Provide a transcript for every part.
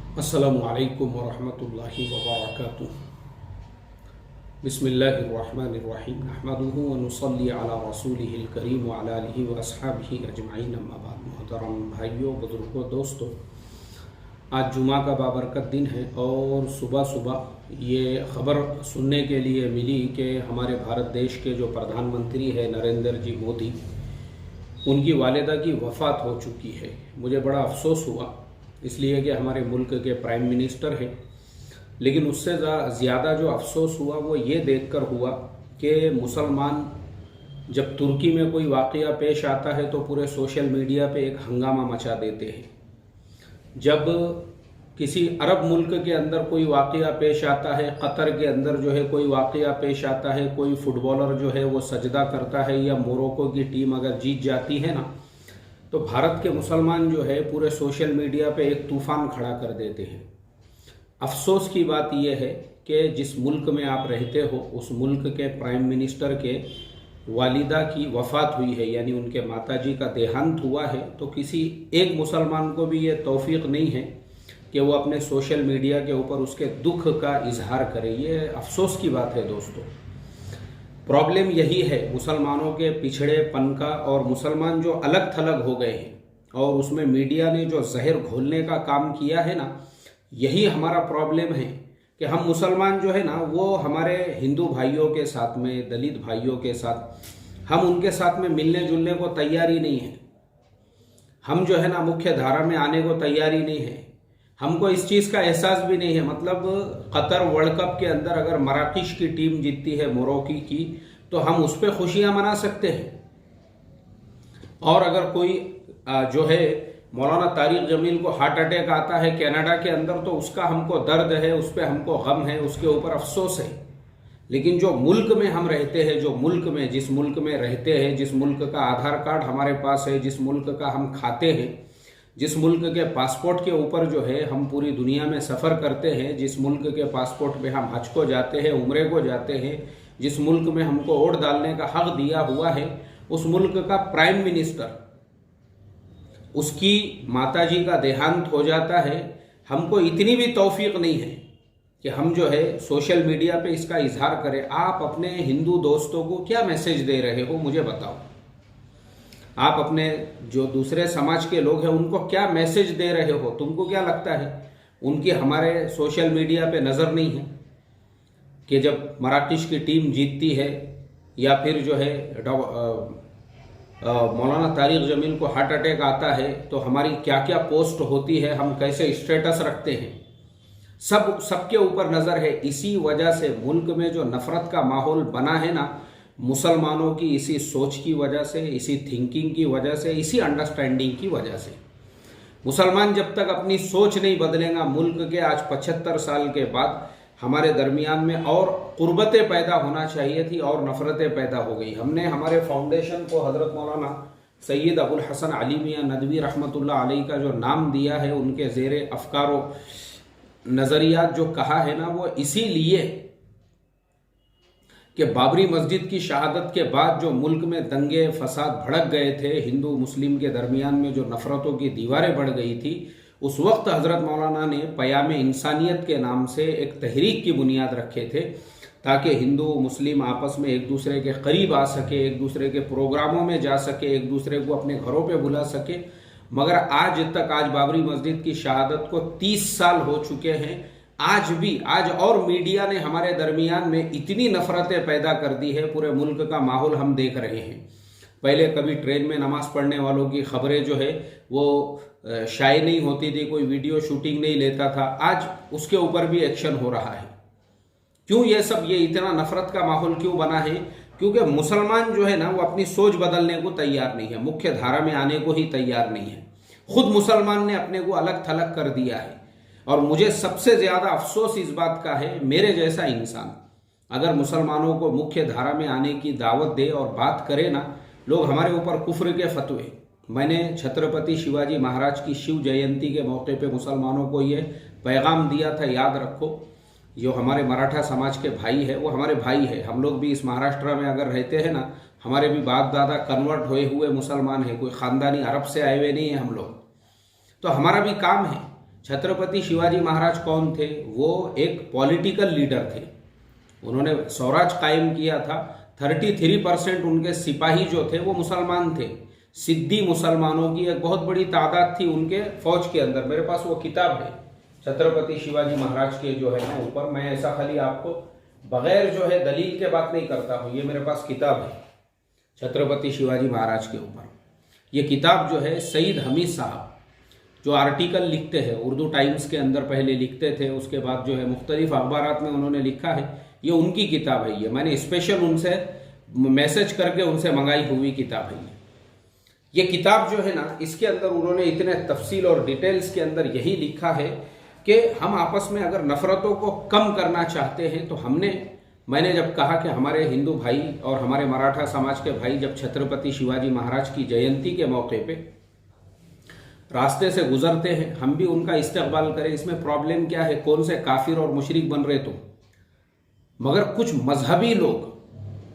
अस्सलामु अलैकुम वरहमतुल्लाहि वबरकातुह। बिस्मिल्लाहिर्रहमानिर्रहीम। नहमदुहु व नुसल्ली अला रसूलिहिल करीम व अला आलिहि व अस्हाबिहि अजमाइन, अम्मा बाद। मोहतरम भाइयों, बुजुर्गों, दोस्तों, आज जुमा का बाबरकत दिन है और सुबह सुबह ये ख़बर सुनने के लिए मिली कि हमारे भारत देश के जो प्रधानमंत्री है नरेंद्र जी मोदी, उनकी वालिदा की वफ़ात हो चुकी है। मुझे बड़ा अफसोस हुआ, इसलिए कि हमारे मुल्क के प्राइम मिनिस्टर हैं। लेकिन उससे ज़्यादा जो अफसोस हुआ वो ये देखकर हुआ कि मुसलमान जब तुर्की में कोई वाक़या पेश आता है तो पूरे सोशल मीडिया पे एक हंगामा मचा देते हैं। जब किसी अरब मुल्क के अंदर कोई वाक़या पेश आता है, कतर के अंदर जो है कोई वाक़या पेश आता है, कोई फुटबॉलर जो है वो सजदा करता है या मोरक्को की टीम अगर जीत जाती है ना, तो भारत के मुसलमान जो है पूरे सोशल मीडिया पे एक तूफ़ान खड़ा कर देते हैं। अफसोस की बात यह है कि जिस मुल्क में आप रहते हो उस मुल्क के प्राइम मिनिस्टर के वालिदा की वफ़ात हुई है, यानी उनके माताजी का देहांत हुआ है, तो किसी एक मुसलमान को भी ये तौफीक नहीं है कि वो अपने सोशल मीडिया के ऊपर उसके दुख का इजहार करे। ये अफसोस की बात है दोस्तों। प्रॉब्लम यही है मुसलमानों के पिछड़ेपन का, और मुसलमान जो अलग थलग हो गए हैं और उसमें मीडिया ने जो जहर घोलने का काम किया है ना, यही हमारा प्रॉब्लम है कि हम मुसलमान जो है ना वो हमारे हिंदू भाइयों के साथ में, दलित भाइयों के साथ, हम उनके साथ में मिलने जुलने को तैयार ही नहीं है। हम जो है ना मुख्य धारा में आने को तैयार ही नहीं है। हमको इस चीज़ का एहसास भी नहीं है। मतलब कतर वर्ल्ड कप के अंदर अगर मराकश की टीम जीतती है मोरक्को की, तो हम उस पर खुशियां मना सकते हैं। और अगर कोई जो है मौलाना तारिक जमील को हार्ट अटैक आता है कनाडा के अंदर, तो उसका हमको दर्द है, उस पर हमको गम है, उसके ऊपर अफसोस है। लेकिन जो मुल्क में हम रहते हैं, जो मुल्क में, जिस मुल्क में रहते हैं, जिस मुल्क का आधार कार्ड हमारे पास है, जिस मुल्क का हम खाते हैं, जिस मुल्क के पासपोर्ट के ऊपर जो है हम पूरी दुनिया में सफ़र करते हैं, जिस मुल्क के पासपोर्ट पे हम हज को जाते हैं, उम्रे को जाते हैं, जिस मुल्क में हमको वोट डालने का हक दिया हुआ है, उस मुल्क का प्राइम मिनिस्टर, उसकी माताजी का देहांत हो जाता है। हमको इतनी भी तौफीक नहीं है कि हम जो है सोशल मीडिया पे इसका इजहार करें। आप अपने हिंदू दोस्तों को क्या मैसेज दे रहे हो मुझे बताओ। आप अपने जो दूसरे समाज के लोग हैं उनको क्या मैसेज दे रहे हो? तुमको क्या लगता है उनकी हमारे सोशल मीडिया पे नज़र नहीं है कि जब मराकश की टीम जीतती है या फिर जो है मौलाना तारिक जमील को हार्ट अटैक आता है तो हमारी क्या क्या पोस्ट होती है, हम कैसे स्टेटस रखते हैं, सबके ऊपर नज़र है। इसी वजह से मुल्क में जो नफ़रत का माहौल बना है ना, मुसलमानों की इसी सोच की वजह से, इसी थिंकिंग की वजह से, इसी अंडरस्टैंडिंग की वजह से। मुसलमान जब तक अपनी सोच नहीं बदलेगा, मुल्क के आज 75 साल के बाद हमारे दरमियान में और कुर्बतें पैदा होना चाहिए थी और नफ़रतें पैदा हो गई। हमने हमारे फाउंडेशन को हज़रत मौलाना सैयद अबुल हसन अली मियां नदवी रहमतुल्लाह अलैह का जो नाम दिया है, उनके ज़ेरे अफकार व नज़रियात जो कहा है ना, वो इसीलिए कि बाबरी मस्जिद की शहादत के बाद जो मुल्क में दंगे फसाद भड़क गए थे, हिंदू मुस्लिम के दरमियान में जो नफ़रतों की दीवारें बढ़ गई थी, उस वक्त हज़रत मौलाना ने पयाम इंसानियत के नाम से एक तहरीक की बुनियाद रखे थे ताकि हिंदू मुस्लिम आपस में एक दूसरे के करीब आ सके, एक दूसरे के प्रोग्रामों में जा सके, एक दूसरे को अपने घरों पे बुला सके। मगर आज बाबरी मस्जिद की शहादत को 30 साल हो चुके हैं। आज और मीडिया ने हमारे दरमियान में इतनी नफ़रतें पैदा कर दी है, पूरे मुल्क का माहौल हम देख रहे हैं। पहले कभी ट्रेन में नमाज पढ़ने वालों की खबरें जो है वो शाये नहीं होती थी, कोई वीडियो शूटिंग नहीं लेता था, आज उसके ऊपर भी एक्शन हो रहा है। क्यों ये इतना नफरत का माहौल क्यों बना है? क्योंकि मुसलमान जो है ना वो अपनी सोच बदलने को तैयार नहीं है, मुख्य धारा में आने को ही तैयार नहीं है। खुद मुसलमान ने अपने को अलग थलग कर दिया है। और मुझे सबसे ज़्यादा अफसोस इस बात का है, मेरे जैसा इंसान अगर मुसलमानों को मुख्य धारा में आने की दावत दे और बात करे ना, लोग हमारे ऊपर कुफ्र के फतवे। मैंने छत्रपति शिवाजी महाराज की शिव जयंती के मौके पे मुसलमानों को ये पैगाम दिया था, याद रखो, जो हमारे मराठा समाज के भाई है वो हमारे भाई है। हम लोग भी इस महाराष्ट्र में अगर रहते हैं ना, हमारे भी बाप दादा कन्वर्ट हुए हुए मुसलमान हैं, कोई ख़ानदानी अरब से आए हुए नहीं है हम लोग। तो हमारा भी काम है छत्रपति शिवाजी महाराज कौन थे? वो एक पॉलिटिकल लीडर थे। उन्होंने स्वराज कायम किया था। 33% उनके सिपाही जो थे वो मुसलमान थे। सिद्दी मुसलमानों की एक बहुत बड़ी तादाद थी उनके फौज के अंदर। मेरे पास वो किताब है छत्रपति शिवाजी महाराज के जो है ना ऊपर। मैं ऐसा खाली आपको बगैर जो है दलील के बात नहीं करता हूँ। ये मेरे पास किताब है छत्रपति शिवाजी महाराज के ऊपर। ये किताब जो है सईद हमीद साहब जो आर्टिकल लिखते हैं, उर्दू टाइम्स के अंदर पहले लिखते थे, उसके बाद जो है मुख्तलिफ अखबारात में उन्होंने लिखा है। ये उनकी किताब है। ये मैंने स्पेशल उनसे मैसेज करके उनसे मंगाई हुई किताब है। ये किताब जो है ना, इसके अंदर उन्होंने इतने तफसील और डिटेल्स के अंदर यही लिखा है कि हम आपस में अगर नफरतों को कम करना चाहते हैं तो मैंने जब कहा कि हमारे हिंदू भाई और हमारे मराठा समाज के भाई जब छत्रपति शिवाजी महाराज की जयंती के मौके पे रास्ते से गुजरते हैं, हम भी उनका इस्तकबाल करें। इसमें प्रॉब्लम क्या है? कौन से काफिर और मुशरिक बन रहे तुम? मगर कुछ मजहबी लोग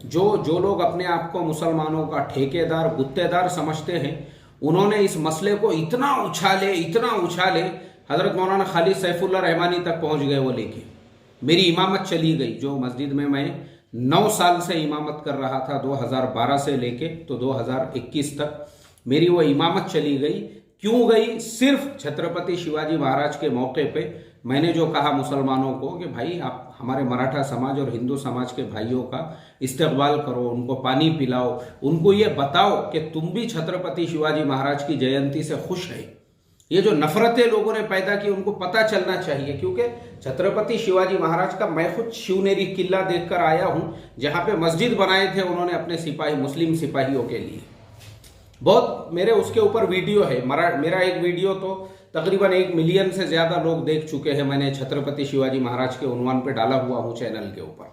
जो लोग अपने आप को मुसलमानों का ठेकेदार गुत्तेदार समझते हैं, उन्होंने इस मसले को इतना उछाले हजरत मौलाना खालिद सैफुल्लाह रहमानी तक पहुंच गए। वो लेके मेरी इमामत चली गई। जो मस्जिद में मैं 9 साल से इमामत कर रहा था, 2012 से लेके तो 2021 तक मेरी वो इमामत चली गई। क्यों गई? सिर्फ छत्रपति शिवाजी महाराज के मौके पे मैंने जो कहा मुसलमानों को कि भाई आप हमारे मराठा समाज और हिंदू समाज के भाइयों का इस्तकबाल करो, उनको पानी पिलाओ, उनको ये बताओ कि तुम भी छत्रपति शिवाजी महाराज की जयंती से खुश है। ये जो नफरतें लोगों ने पैदा की उनको पता चलना चाहिए, क्योंकि छत्रपति शिवाजी महाराज का मैं खुद शिवनेरी किला देखकर आया हूं, जहां पे मस्जिद बनाए थे उन्होंने अपने सिपाही, मुस्लिम सिपाहियों के लिए। बहुत मेरे उसके ऊपर वीडियो है। मेरा एक वीडियो तो तकरीबन 1 मिलियन से ज्यादा लोग देख चुके हैं। मैंने छत्रपति शिवाजी महाराज के उन्वान पे डाला हुआ हूं चैनल के ऊपर।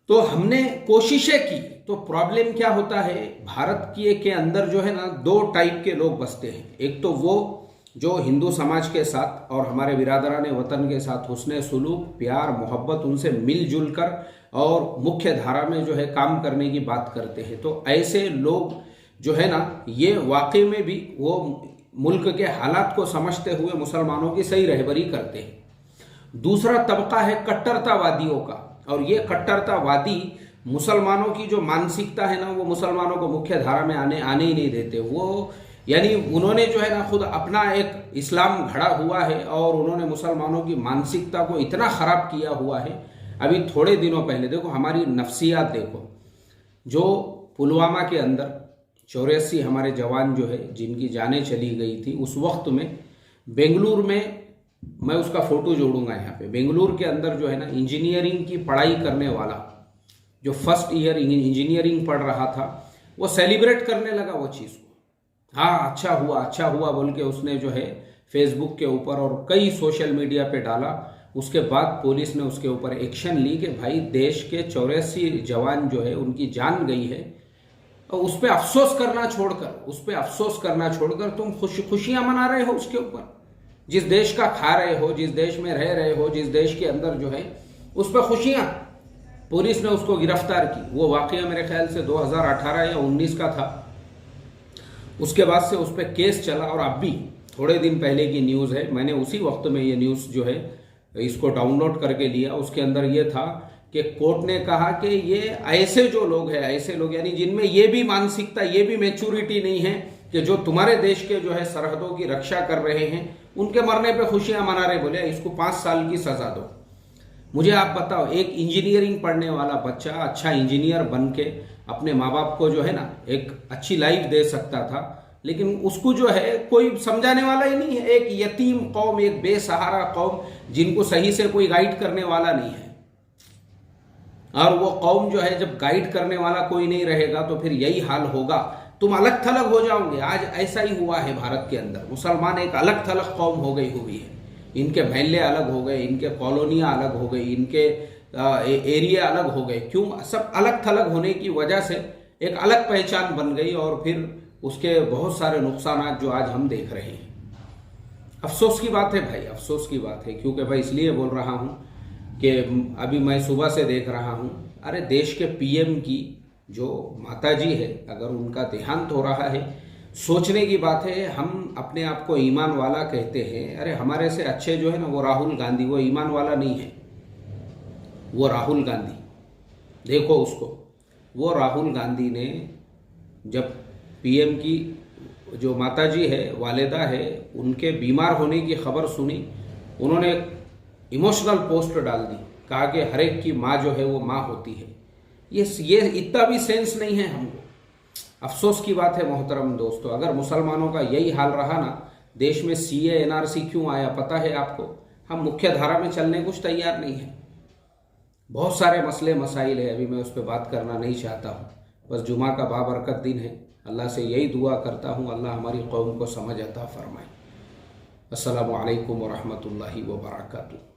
तो हमने कोशिशें की। तो प्रॉब्लम क्या होता है, भारत के अंदर जो है ना 2 टाइप के लोग बसते हैं। एक तो वो जो हिंदू समाज के साथ और हमारे बिरादरान वतन के साथ हुस्ने सुलूक, प्यार, मोहब्बत, उनसे मिलजुल कर और मुख्य धारा में जो है काम करने की बात करते हैं। तो ऐसे लोग जो है ना, ये वाकई में भी वो मुल्क के हालात को समझते हुए मुसलमानों की सही रहबरी करते हैं। दूसरा तबका है कट्टरतावादियों का, और ये कट्टरतावादी मुसलमानों की जो मानसिकता है ना, वो मुसलमानों को मुख्य धारा में आने ही नहीं देते। वो यानी उन्होंने जो है ना खुद अपना एक इस्लाम घड़ा हुआ है और उन्होंने मुसलमानों की मानसिकता को इतना खराब किया हुआ है। अभी थोड़े दिनों पहले देखो हमारी नफ्सियात देखो, जो पुलवामा के अंदर 84 हमारे जवान जो है जिनकी जानें चली गई थी, उस वक्त में बेंगलुरु में, मैं उसका फोटो जोड़ूंगा यहाँ पे, बेंगलुरु के अंदर जो है ना इंजीनियरिंग की पढ़ाई करने वाला जो फर्स्ट ईयर इंजीनियरिंग पढ़ रहा था, वो सेलिब्रेट करने लगा वो चीज़ को। हाँ अच्छा हुआ बोल के उसने जो है फेसबुक के ऊपर और कई सोशल मीडिया पे डाला। उसके बाद पुलिस ने उसके ऊपर एक्शन ली कि भाई देश के 84 जवान जो है उनकी जान गई है, और उस पर अफसोस करना छोड़कर तुम खुशियां मना रहे हो उसके ऊपर। जिस देश का खा रहे हो, जिस देश में रह रहे हो, जिस देश के अंदर जो है उस पर खुशियां। पुलिस ने उसको गिरफ्तार की। वो वाकया मेरे ख्याल से 2018 या 19 का था। उसके बाद से उस पर केस चला और अब भी थोड़े दिन पहले की न्यूज़ है, मैंने उसी वक्त में ये न्यूज़ जो है इसको डाउनलोड करके लिया। उसके अंदर ये था कि कोर्ट ने कहा कि ये ऐसे जो लोग हैं, ऐसे लोग यानी जिनमें ये भी मानसिकता, ये भी मैच्योरिटी नहीं है कि जो तुम्हारे देश के जो है सरहदों की रक्षा कर रहे हैं, उनके मरने पे खुशियां मना रहे, बोले इसको 5 साल की सजा दो। मुझे आप बताओ, एक इंजीनियरिंग पढ़ने वाला बच्चा अच्छा इंजीनियर बन के अपने माँ बाप को जो है ना एक अच्छी लाइफ दे सकता था, लेकिन उसको जो है कोई समझाने वाला ही नहीं है। एक यतीम कौम, एक बेसहारा कौम, जिनको सही से कोई गाइड करने वाला नहीं है। और वो कौम जो है जब गाइड करने वाला कोई नहीं रहेगा तो फिर यही हाल होगा, तुम अलग थलग हो जाओगे। आज ऐसा ही हुआ है भारत के अंदर। मुसलमान एक अलग थलग कौम हो गई हुई है। इनके महल्ले अलग हो गए, इनके कॉलोनियाँ अलग हो गई, इनके एरिया अलग हो गए। क्यों? सब अलग थलग होने की वजह से एक अलग पहचान बन गई और फिर उसके बहुत सारे नुकसान जो आज हम देख रहे हैं। अफसोस की बात है भाई, अफसोस की बात है। क्योंकि भाई इसलिए बोल रहा हूँ कि अभी मैं सुबह से देख रहा हूँ, अरे देश के पीएम की जो माताजी है, अगर उनका देहांत हो रहा है, सोचने की बात है। हम अपने आप को ईमान वाला कहते हैं, अरे हमारे से अच्छे जो है ना वो राहुल गांधी, वो ईमान वाला नहीं है। वो राहुल गांधी, देखो उसको, वो राहुल गांधी ने जब पीएम की जो माताजी है, वालिदा है, उनके बीमार होने की खबर सुनी, उन्होंने इमोशनल पोस्ट डाल दी, कहा कि हर एक की माँ जो है वो माँ होती है। ये इतना भी सेंस नहीं है हमको। अफसोस की बात है मोहतरम दोस्तों, अगर मुसलमानों का यही हाल रहा ना, देश में सीए एनआरसी क्यों आया पता है आपको? हम मुख्य धारा में चलने कुछ तैयार नहीं है। बहुत सारे मसले मसाइल है, अभी मैं उस पर बात करना नहीं चाहता हूँ। बस जुमा का बाबरकत दिन है, अल्लाह से यही दुआ करता हूँ, अल्लाह हमारी कौम को समझ अता फरमाए। अस्सलामु अलैकुम व रहमतुल्लाहि व बरकातुहू।